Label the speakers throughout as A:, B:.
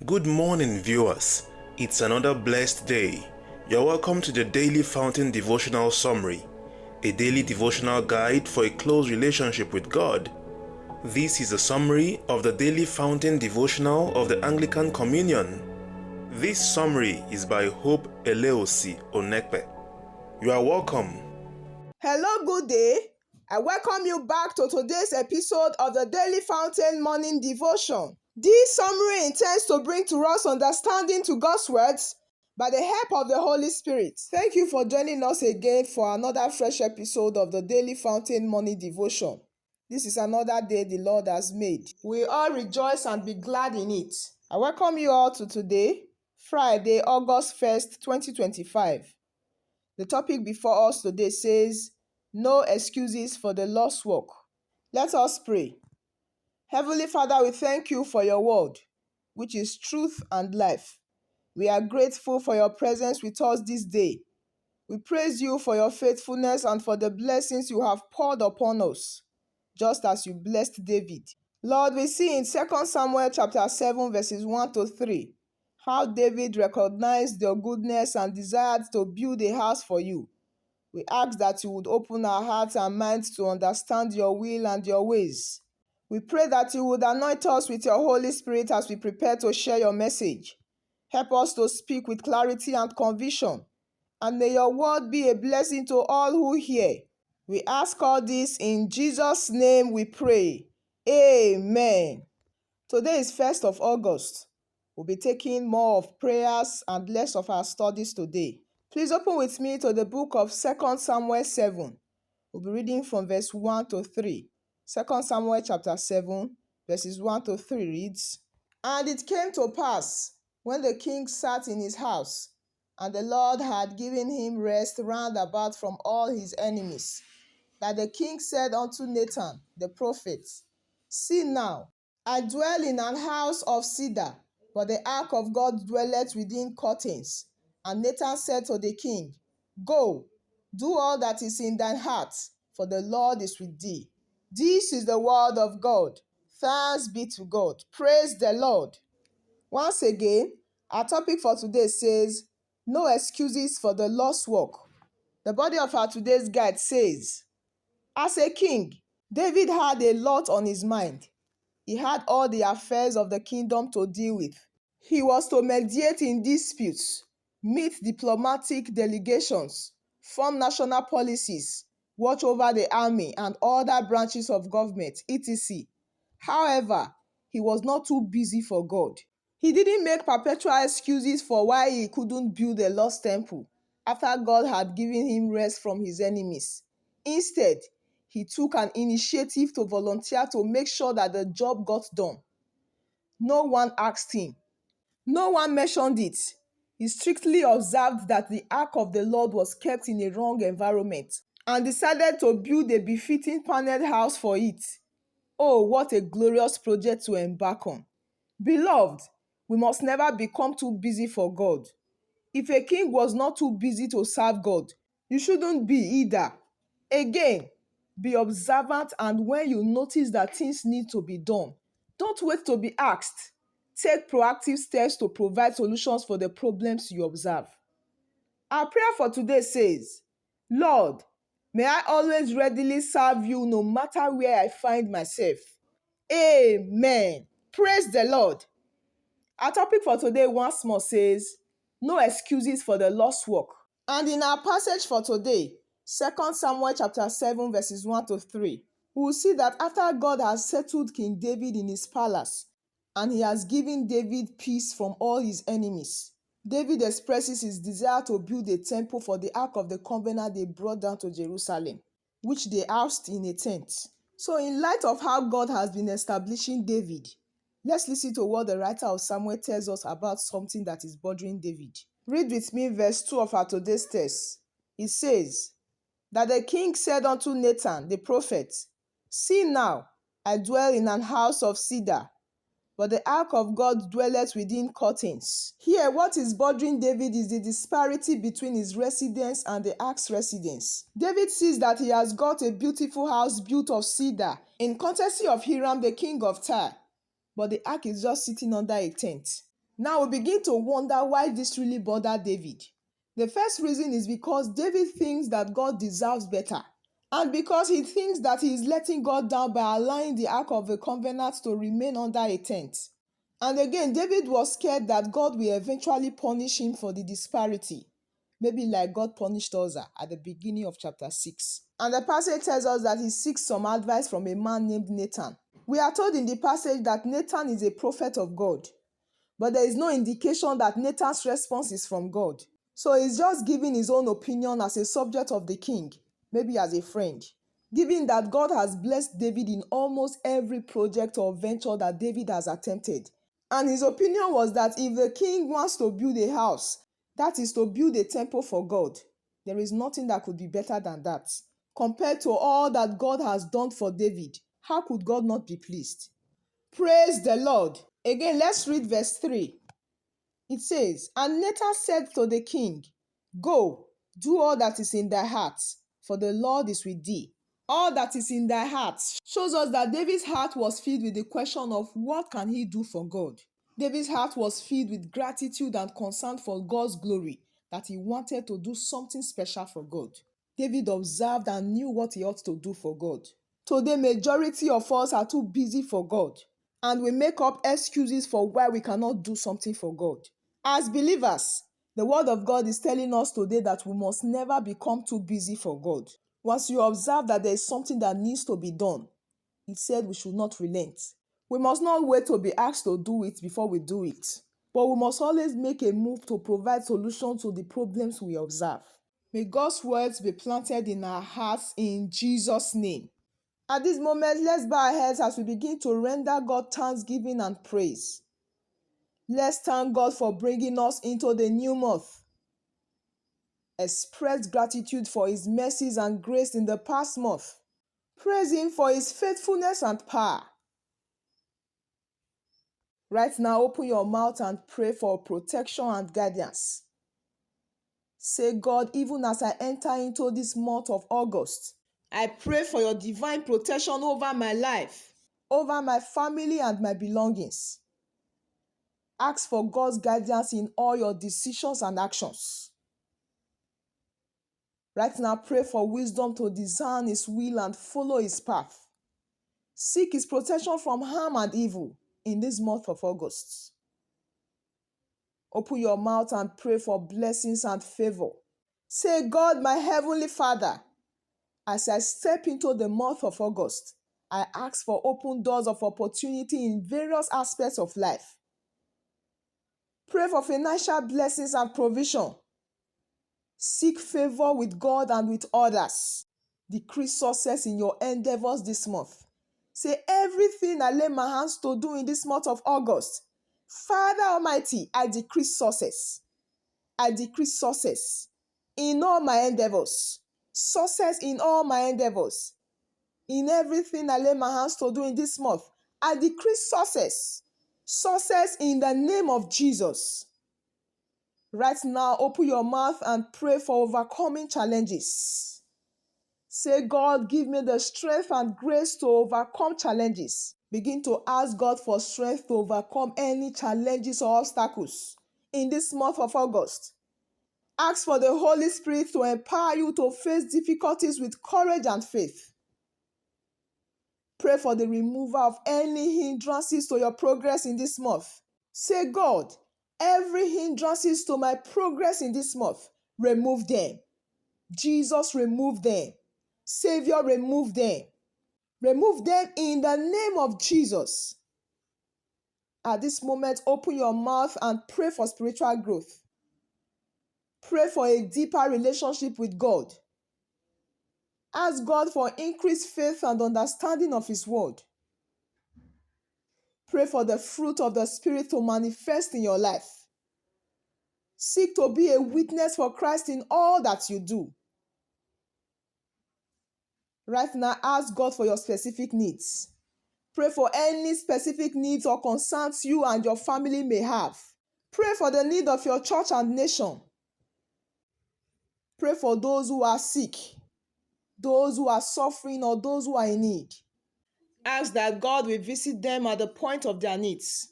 A: Good morning, viewers. It's another blessed day. You're welcome to the Daily Fountain Devotional Summary, a daily devotional guide for a close relationship with God. This is a summary of the Daily Fountain Devotional of the Anglican Communion. This summary is by Hope Eleosi Onekpe. You are welcome.
B: Hello, good day. I welcome you back to today's episode of the Daily Fountain Morning Devotion. This summary intends to bring to us understanding to God's words by the help of the Holy Spirit. Thank you for joining us again for another fresh episode of the Daily Fountain Morning Devotion. This is another day the Lord has made. We all rejoice and be glad in it. I welcome you all to today, Friday, August 1st, 2025. The topic before us today says, No excuses for the lost work. Let us pray. Heavenly Father, we thank you for your word, which is truth and life. We are grateful for your presence with us this day. We praise you for your faithfulness and for the blessings you have poured upon us, just as you blessed David. Lord, we see in 2 Samuel chapter 7 verses 1 to 3, how David recognized your goodness and desired to build a house for you. We ask that you would open our hearts and minds to understand your will and your ways. We pray that you would anoint us with your Holy Spirit as we prepare to share your message. Help us to speak with clarity and conviction, and may your word be a blessing to all who hear. We ask all this in Jesus' name we pray. Amen. Today is 1st of August. We'll be taking more of prayers and less of our studies today. Please open with me to the book of 2 Samuel 7. We'll be reading from verse 1 to 3. 2 Samuel chapter 7, verses 1 to 3 reads, And it came to pass, when the king sat in his house, and the Lord had given him rest round about from all his enemies, that the king said unto Nathan the prophet, See now, I dwell in an house of cedar, but the ark of God dwelleth within curtains. And Nathan said to the king, Go, do all that is in thine heart, for the Lord is with thee. This is the word of God. Thanks be to God. Praise the Lord. Once again, our topic for today says, No excuses for the lost work. The body of our today's guide says, As a king, David had a lot on his mind. He had all the affairs of the kingdom to deal with. He was to mediate in disputes, meet diplomatic delegations, form national policies, watch over the army and other branches of government, etc. However, he was not too busy for God. He didn't make perpetual excuses for why he couldn't build a lost temple after God had given him rest from his enemies. Instead, he took an initiative to volunteer to make sure that the job got done. No one asked him. No one mentioned it. He strictly observed that the ark of the Lord was kept in a wrong environment and decided to build a befitting paneled house for it. Oh, what a glorious project to embark on. Beloved, we must never become too busy for God. If a king was not too busy to serve God, you shouldn't be either. Again, be observant, and when you notice that things need to be done, don't wait to be asked. Take proactive steps to provide solutions for the problems you observe. Our prayer for today says, Lord, may I always readily serve you no matter where I find myself. Amen. Praise the Lord. Our topic for today once more says, No excuses for the lost work. And in our passage for today, 2 Samuel chapter 7 verses 1 to 3, we will see that after God has settled King David in his palace, and he has given David peace from all his enemies, David expresses his desire to build a temple for the Ark of the Covenant they brought down to Jerusalem, which they housed in a tent. So in light of how God has been establishing David, let's listen to what the writer of Samuel tells us about something that is bothering David. Read with me verse 2 of our today's text. It says, That the king said unto Nathan the prophet, See now, I dwell in an house of cedar, but the ark of God dwelleth within curtains. Here, what is bothering David is the disparity between his residence and the ark's residence. David sees that he has got a beautiful house built of cedar in courtesy of Hiram, the king of Tyre, but the ark is just sitting under a tent. Now we begin to wonder why this really bothered David. The first reason is because David thinks that God deserves better. And because he thinks that he is letting God down by allowing the Ark of the Covenant to remain under a tent. And again, David was scared that God will eventually punish him for the disparity. Maybe like God punished Uzzah at the beginning of chapter 6. And the passage tells us that he seeks some advice from a man named Nathan. We are told in the passage that Nathan is a prophet of God. But there is no indication that Nathan's response is from God. So he's just giving his own opinion as a subject of the king, maybe as a friend. Given that God has blessed David in almost every project or venture that David has attempted. And his opinion was that if the king wants to build a house, that is to build a temple for God, there is nothing that could be better than that. Compared to all that God has done for David, how could God not be pleased? Praise the Lord. Again, let's read verse 3. It says, "And Nathan said to the king, Go, do all that is in thy heart, for the Lord is with thee." All that is in thy heart shows us that David's heart was filled with the question of what can he do for God. David's heart was filled with gratitude and concern for God's glory, that he wanted to do something special for God. David observed and knew what he ought to do for God. Today, majority of us are too busy for God, and we make up excuses for why we cannot do something for God. As believers, the word of God is telling us today that we must never become too busy for God. Once you observe that there is something that needs to be done, it said we should not relent. We must not wait to be asked to do it before we do it, but we must always make a move to provide solutions to the problems we observe. May God's words be planted in our hearts in Jesus' name. At this moment, let's bow our heads as we begin to render God thanksgiving and praise. Let's thank God for bringing us into the new month. Express gratitude for His mercies and grace in the past month. Praise Him for His faithfulness and power. Right now, open your mouth and pray for protection and guidance. Say, God, even as I enter into this month of August, I pray for your divine protection over my life, over my family and my belongings. Ask for God's guidance in all your decisions and actions. Right now, pray for wisdom to discern His will and follow His path. Seek His protection from harm and evil in this month of August. Open your mouth and pray for blessings and favor. Say, God, my Heavenly Father, as I step into the month of August, I ask for open doors of opportunity in various aspects of life. Pray for financial blessings and provision. Seek favor with God and with others. Decrease success in your endeavors this month. Say, everything I lay my hands to do in this month of August, Father Almighty, I decrease success. I decrease success in all my endeavors. Success in all my endeavors. In everything I lay my hands to do in this month, I decrease success. Success in the name of Jesus. Right now, open your mouth and pray for overcoming challenges. Say, God, give me the strength and grace to overcome challenges. Begin to ask God for strength to overcome any challenges or obstacles in this month of August. Ask for the Holy Spirit to empower you to face difficulties with courage and faith. Pray for the removal of any hindrances to your progress in this month. Say, God, every hindrances to my progress in this month, remove them. Jesus, remove them. Savior, remove them. Remove them in the name of Jesus. At this moment, open your mouth and pray for spiritual growth. Pray for a deeper relationship with God. Ask God for increased faith and understanding of His word. Pray for the fruit of the Spirit to manifest in your life. Seek to be a witness for Christ in all that you do. Right now, ask God for your specific needs. Pray for any specific needs or concerns you and your family may have. Pray for the need of your church and nation. Pray for those who are sick, those who are suffering, or those who are in need. Ask that God will visit them at the point of their needs.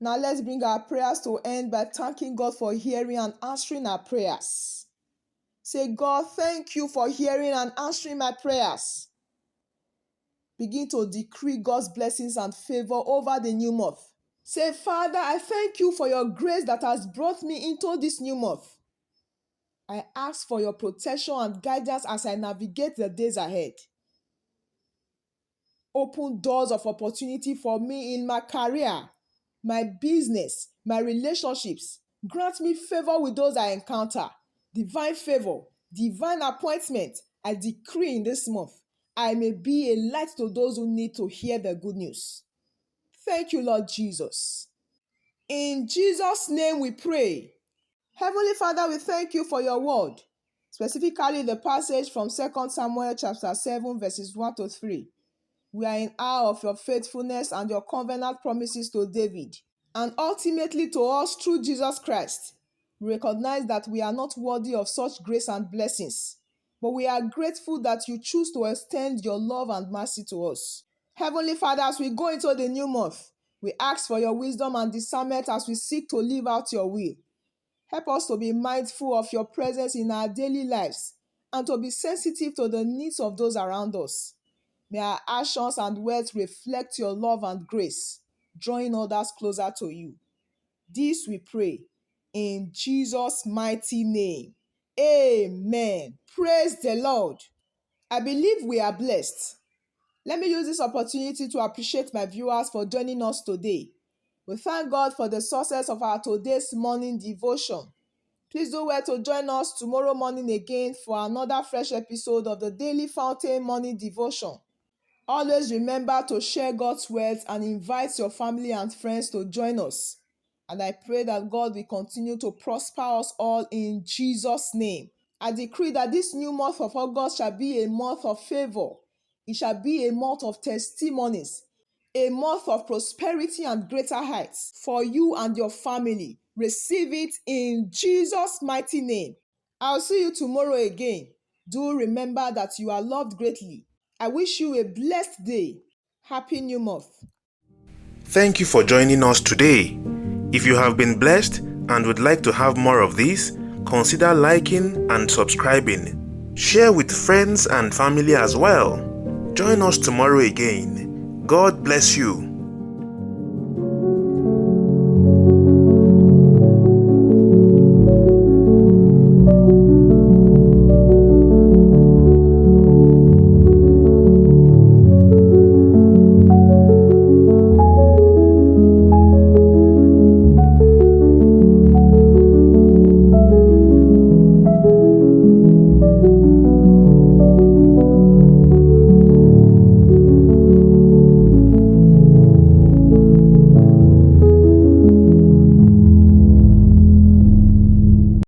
B: Now let's bring our prayers to end by thanking God for hearing and answering our prayers. Say, God, thank you for hearing and answering my prayers. Begin to decree God's blessings and favor over the new month. Say, Father, I thank you for your grace that has brought me into this new month. I ask for your protection and guidance as I navigate the days ahead. Open doors of opportunity for me in my career, my business, my relationships. Grant me favor with those I encounter. Divine favor, divine appointment, I decree in this month. I may be a light to those who need to hear the good news. Thank you, Lord Jesus. In Jesus' name we pray. Heavenly Father, we thank you for your word, specifically the passage from 2 Samuel chapter 7, verses 1 to 3. We are in awe of your faithfulness and your covenant promises to David, and ultimately to us through Jesus Christ. We recognize that we are not worthy of such grace and blessings, but we are grateful that you choose to extend your love and mercy to us. Heavenly Father, as we go into the new month, we ask for your wisdom and discernment as we seek to live out your will. Help us to be mindful of your presence in our daily lives and to be sensitive to the needs of those around us. May our actions and words reflect your love and grace, drawing others closer to you. This we pray in Jesus' mighty name. Amen. Praise the Lord. I believe we are blessed. Let me use this opportunity to appreciate my viewers for joining us today. We thank God for the success of our today's morning devotion. Please do well to join us tomorrow morning again for another fresh episode of the Daily Fountain Morning Devotion. Always remember to share God's words and invite your family and friends to join us. And I pray that God will continue to prosper us all in Jesus' name. I decree that this new month of August shall be a month of favor. It shall be a month of testimonies, a month of prosperity and greater heights for you and your family. Receive it in Jesus' mighty name. I'll see you tomorrow again. Do remember that you are loved greatly. I wish you a blessed day. Happy New Month.
A: Thank you for joining us today. If you have been blessed and would like to have more of this, consider liking and subscribing. Share with friends and family as well. Join us tomorrow again. God bless you.